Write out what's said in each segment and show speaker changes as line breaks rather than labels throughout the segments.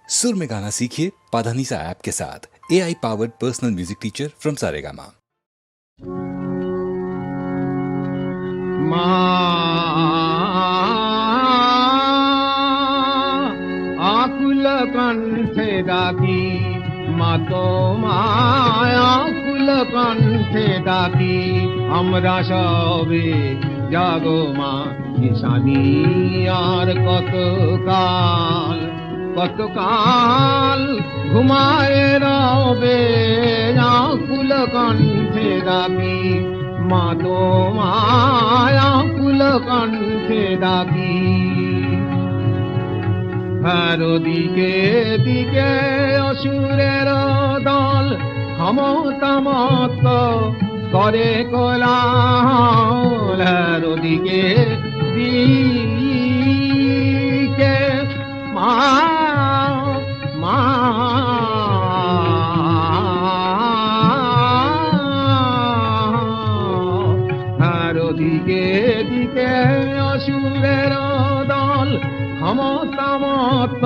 सुर में गाना सीखिए पाधानीसा ऐप के साथ। AI powered personal music teacher from Saregama.
आकुल कंठे डाकी माँ तो आकुल कंठे डाकी हमरा सबे जागो माँ निशानी আর কতকাল ঘুমায় রবে আকুল কণ্ঠে ডাকি মা তোমায় আকুল কণ্ঠে ডাকি দিকে দিকে অসুরের দল ক্ষমতামত করে কোলাহল দিকে দিকে মা মা দিকে দিকে অসুরের দল ক্ষমতামত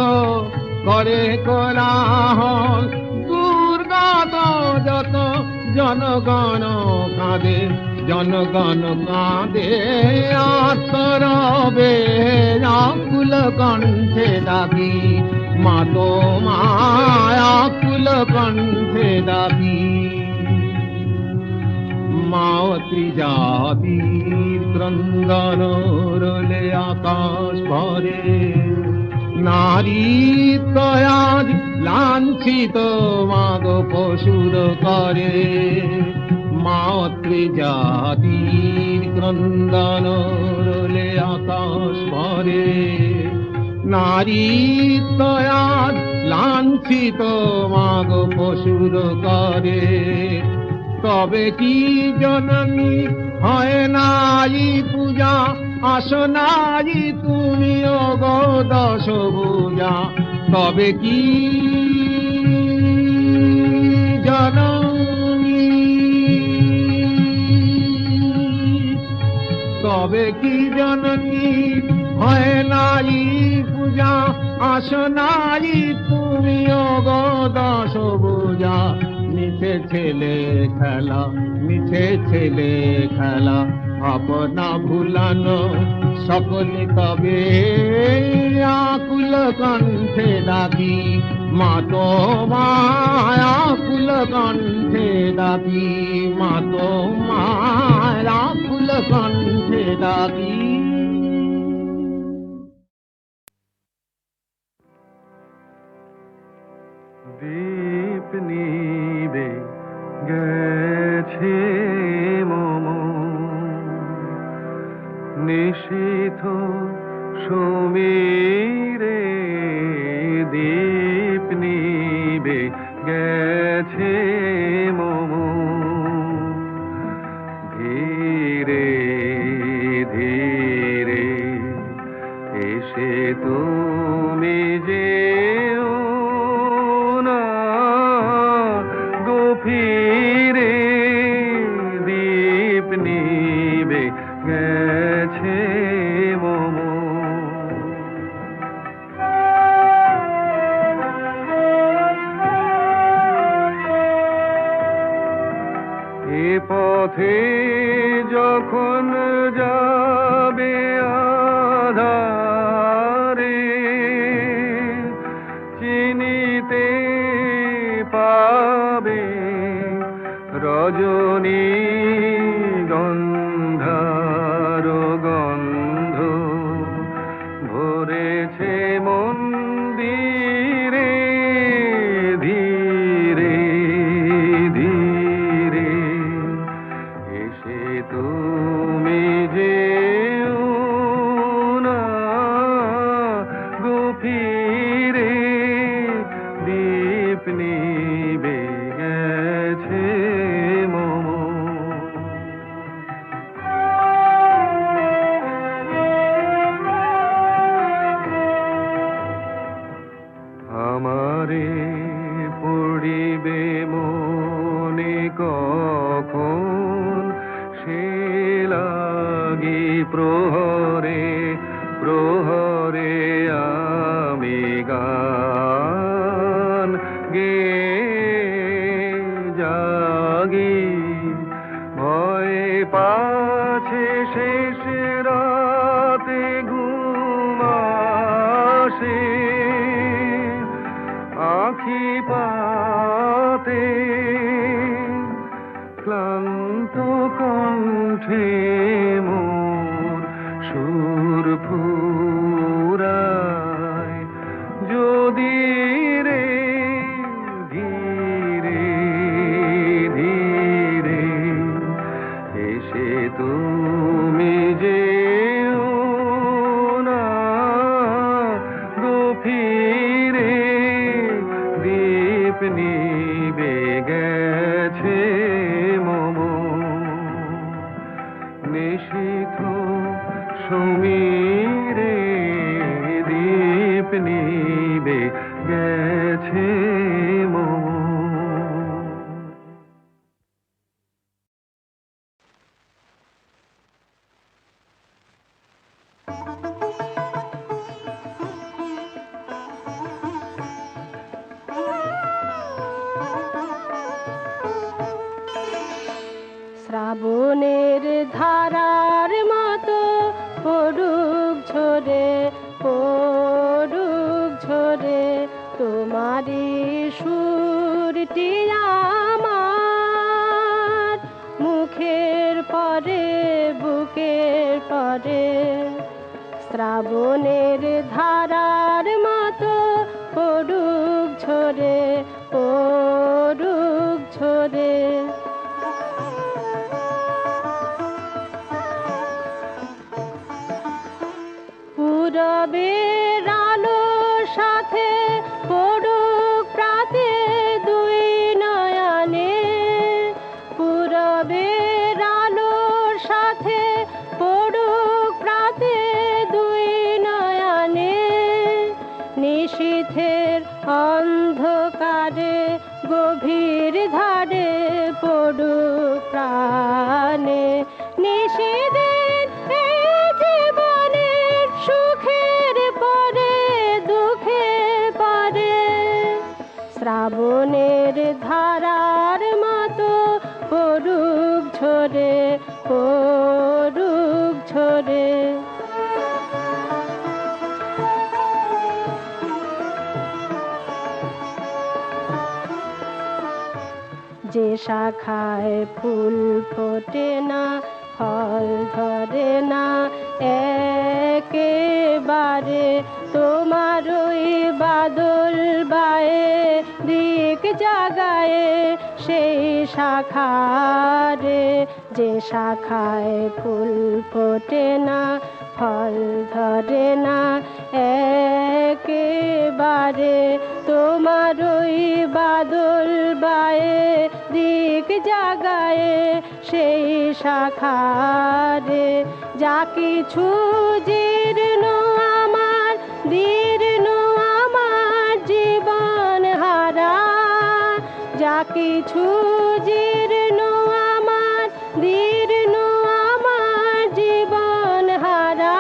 করে কোলাহল দুর্গত যত জনগণ কাঁদে জনগণ কাঁদে আত্মরবে আকুল কণ্ঠে ডাকি মা তোমায় আকুল কণ্ঠে ডাকি মাও ত্রিজাতির ক্রন্দন রোলে আকাশ ভরে নারীত্ব আজ লাঞ্ছিত মাগ পশুর করে মাতৃজাতির ক্রন্দন রোলে আকাশ ভরে নারীত্ব আজ লাঞ্ছিত মাগ পশুর করে তবে কি জননী হয় নাই পূজা আসো নাই তুমি গো দশ ভুজা তবে কি জননী তবে কি জননী হয় নাই পূজা আসো নাই তুমি গো দশ ভুজা মিছে ছেলে খেলা আপনা ভুলানো সকলে তবে আকুল কণ্ঠে ডাকি মা তোমায় আকুল কণ্ঠে ডাকি মা তোমায় আকুল কণ্ঠে ডাকি
দীপ নিবে গেছে মম নিশীথ সমীরে দীপ নিবে গেছে মম ধীরে ধীরে এসে তুমি যেও না গভীরে দীপ নিবে গেছে মম এ পথে যখন যাবে আধারে চিনিতে পাবে রজনী গন্ধার গন্ধ ভরেছে মন্দিরে ধীরে ধীরে এসে তুমি যেও না গভীরে দীপ নিবে গেছে মম আমারে পড়িবে মনে কখন সে লাগি প্রহরে প্রহরে আমি গা কণ্ঠে মোর সুর ফুরায় যদি রে ধীরে ধীরে এসে তুমি যেও না গো ফিরে দীপ নিবে গেছে মম নিশীথ সমীরে দীপ নিবে গেছে মম
শ্রাবণের ধারার মতো পড়ুক ঝরে তোমারি সুরটি আমার মুখের পরে বুকের পরে শ্রাবণের ধারার মতো পড়ুক ঝরে পূরবের আলোর সাথে পড়ুক প্রাতে দুই নয়নে পূরবের আলোর সাথে পড়ুক প্রাতে দুই নয়নে নিশীথের অন্ধকারে গভীর ধারে পড়ুক প্রাণে নিশীথের জীবনের সুখের পরে দুঃখের পরে শ্রাবণের ধারার মতো পড়ুক ঝরে যে শাখায় ফুল ফোটে না ফল ধরে না একেবারে তোমার ওই বাদল বায়ে দিক জাগায়ে সেই শাখারে যে শাখায় ফুল ফোটে না ফল ধরে না একেবারে তোমার ওই বাদল বায়ে দিক জাগায়ে সেই শাখারে যা কিছু জীর্ণ আমার দীর্ণ আমার জীবন হারা যা কিছু জীর্ণ আমার দীর্ণ আমার জীবন হারা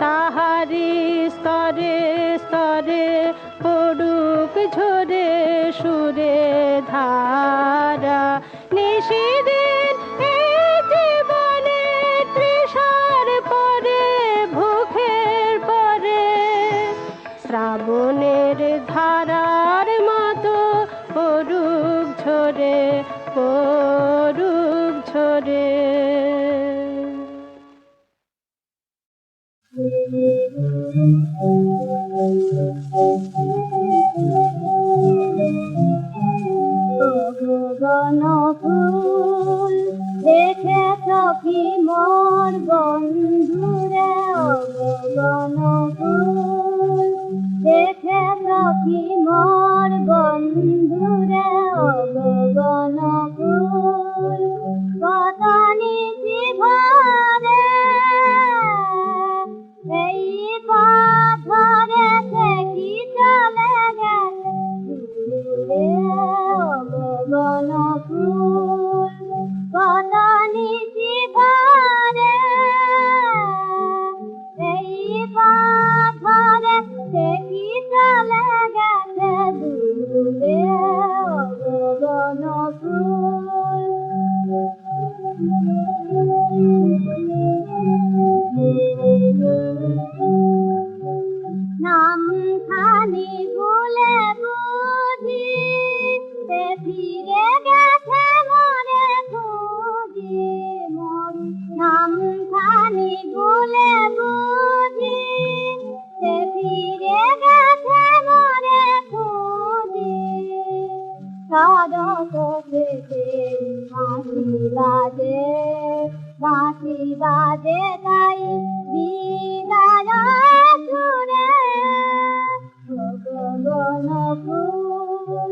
তাহারি স্তরে স্তরে পড়ুক ঝরে সুরে ধারা নিশীদিন এই জীবনের তৃষার পরে ভুখের পরে শ্রাবণের ধারার মতো পড়ুক ঝরে
গণফুল দেখেছ কি মোর বন্ধুরে গণফুল দেখেছ কি মোর বন্ধুরে গণফুল কত নিচি ভরে এই পাথরে কি চলে গেছে গণফুল কত নিচি ভরে এই পাথরে কি চলে গেছে দূরে বনফুল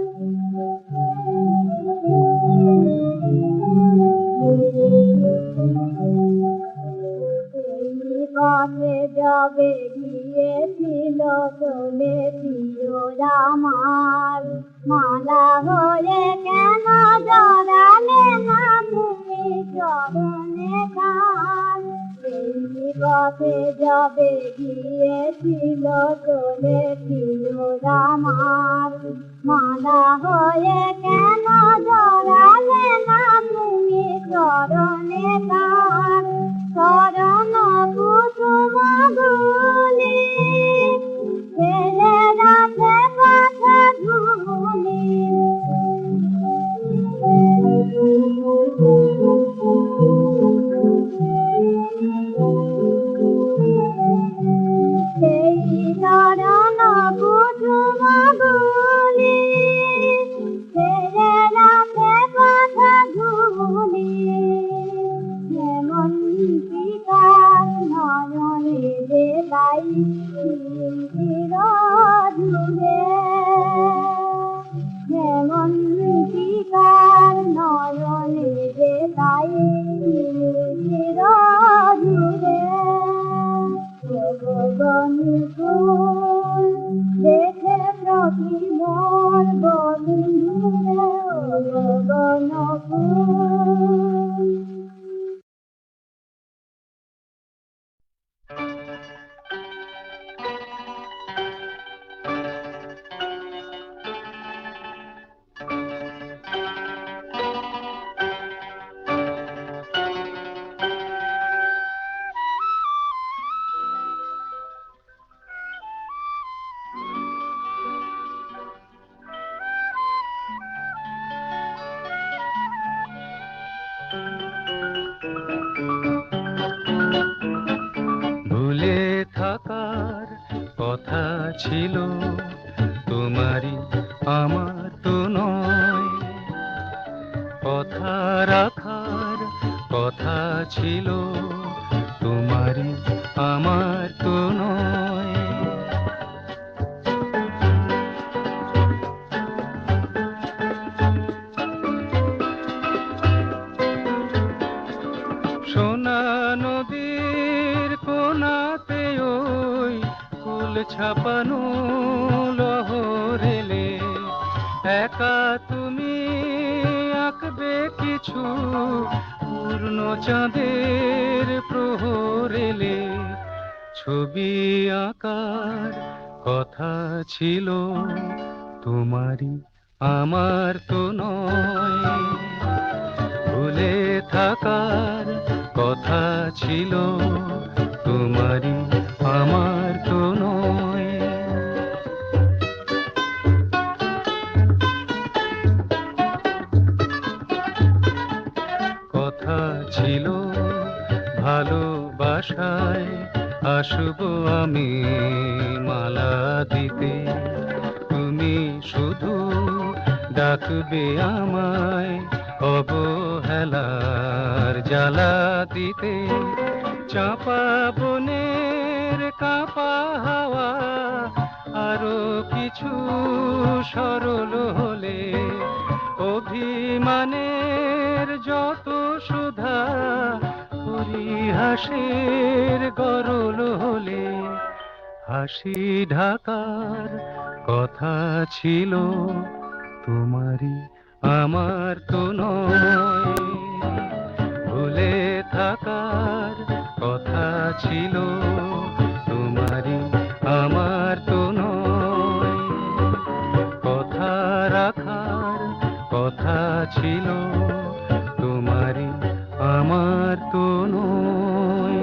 এই পথে যাবে গিয়েছিল চলে প্রিয় আমার মালা হয়ে কেন জড়ালে না তুমি চরণে খান এই পথে যাবে গিয়েছিল চলে প্রিয় আমার মালা হয়ে কেন জড়ালে না তুমি চরণে খান চরণ কুসুম গুলি ছেলে রাখে কথা ধুলি সেই চরণ কুসুম গুলি ছেলে রাখে কথা ধুলি মন্ত্রিকার নয়নে দেবাই চির জুড়ে মন্ত্রিকার নয়নে দেবাই চির জুড়ে বনফুল দেখে প্রতি মন বন্ধুরে বনফুল
ভুলে থাকার কথা ছিল তোমারই আমার তো নয় কথা রাখার কথা ছিল তোমারই আমার তো নয় সোনা নদীর কোনাতে ওই ফুল ছাপানো লহরেলে একা তুমি আঁকবে কিছু পূর্ণ চাঁদের প্রহরেলে ছবি আঁকার কথা ছিল তোমারই আমার তো নয় ভুলে থাকার কথা ছিল তোমারই আমার তো নয় কথা ছিল ভালোবাসায় আসবো আমি মালা দিতে তুমি শুধু ডাকবে আমায় অবহেলার জ্বালা দিতে চাপা বনের কাঁপা হাওয়া আরো কিছু সরল হলে অভিমানের যত সুধা পরিহাসের গরল হলে হাসি ঢাকার কথা ছিল তোমারই আমার তো নয় ভুলে থাকার কথা ছিল তোমারই আমার তো নয় কথা রাখার কথা ছিল তোমারই আমার তো নয়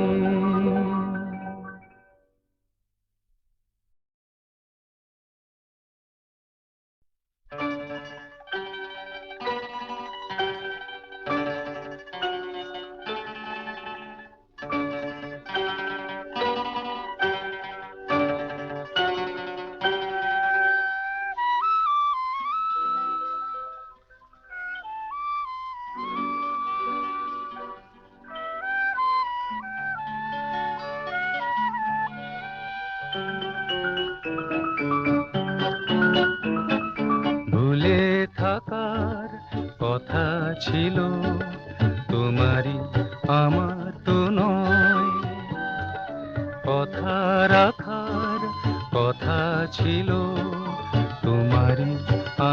ছিল তোমারই আমার তো নয়, কথা রাখার কথা ছিল তোমারই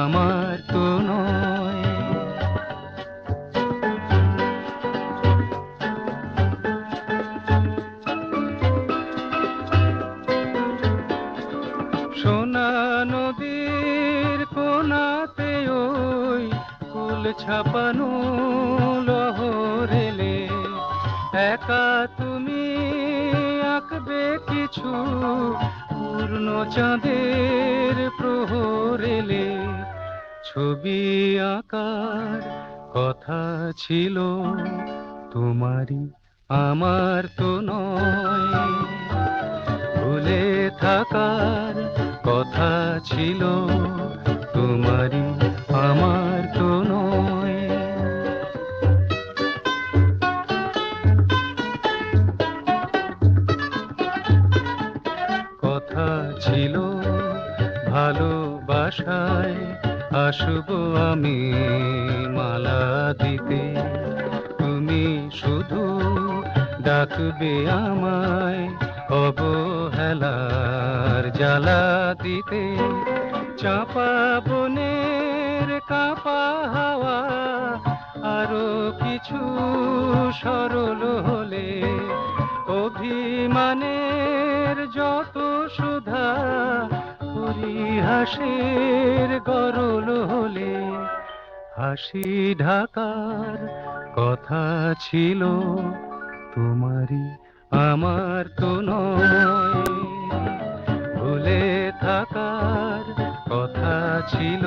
আমার তো নয়। সোনা নদীর কোনাতে ওই ফুল ছাপানো লহরেলে একা তুমি আঁকবে কিছু পূর্ণ চাঁদের প্রহরেলে। ছবি আঁকার কথা ছিল তোমারই আমার তো নয়, ভুলে থাকার কথা ছিল তোমারই আমার তো নয়। কথা ছিল ভালোবাসায় আসবো আমি মালা দিতে, তুমি শুধু ডাকবে আমায় অবহেলার জ্বালা দিতে। চাপা বনের কাঁপা হাওয়া আরো কিছু সরল হলে, অভিমানের যত সুধা পরিহাসের গরল হলে, হাসি ঢাকার কথা ছিল তোমারই আমার তো নয়, ভুলে থাকার কথা ছিল